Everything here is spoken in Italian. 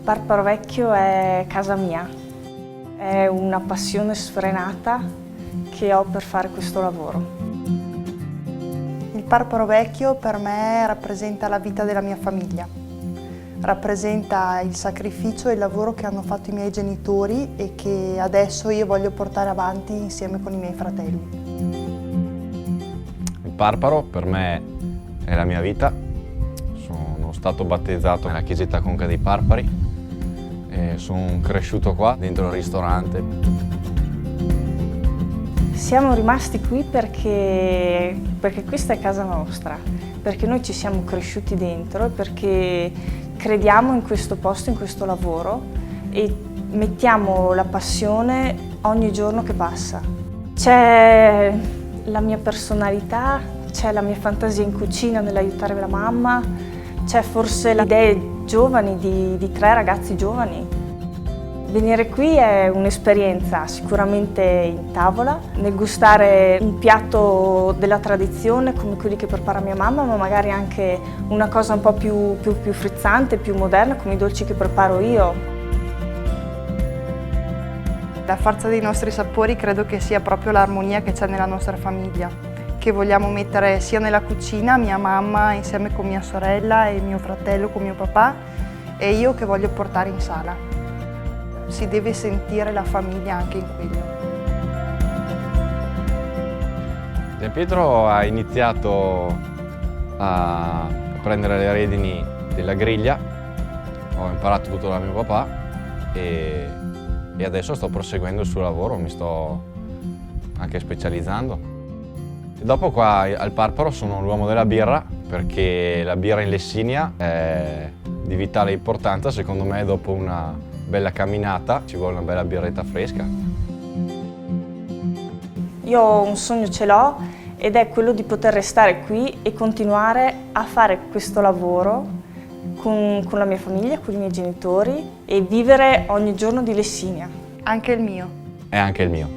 Parparo Vecchio è casa mia, è una passione sfrenata che ho per fare questo lavoro. Il Parparo Vecchio per me rappresenta la vita della mia famiglia, rappresenta il sacrificio e il lavoro che hanno fatto i miei genitori e che adesso io voglio portare avanti insieme con i miei fratelli. Il Parparo per me è la mia vita, sono stato battezzato nella chiesetta Conca dei Parpari. Sono cresciuto qua, dentro il ristorante. Siamo rimasti qui perché questa è casa nostra, perché noi ci siamo cresciuti dentro e perché crediamo in questo posto, in questo lavoro e mettiamo la passione ogni giorno che passa. C'è la mia personalità, c'è la mia fantasia in cucina nell'aiutare la mamma, c'è forse le idee giovani di 3 ragazzi giovani. Venire qui è un'esperienza sicuramente in tavola, nel gustare un piatto della tradizione come quelli che prepara mia mamma, ma magari anche una cosa un po' più frizzante, più moderna come i dolci che preparo io. La forza dei nostri sapori credo che sia proprio l'armonia che c'è nella nostra famiglia, che vogliamo mettere sia nella cucina, mia mamma insieme con mia sorella e mio fratello con mio papà e io che voglio portare in sala. Si deve sentire la famiglia anche in quello. Gian Pietro ha iniziato a prendere le redini della griglia, ho imparato tutto da mio papà e adesso sto proseguendo il suo lavoro, mi sto anche specializzando. E dopo qua al Parparo sono l'uomo della birra, perché la birra in Lessinia è di vitale importanza, secondo me dopo una bella camminata ci vuole una bella birretta fresca. Io un sogno ce l'ho ed è quello di poter restare qui e continuare a fare questo lavoro con la mia famiglia, con i miei genitori e vivere ogni giorno di Lessinia. Anche il mio. E anche il mio.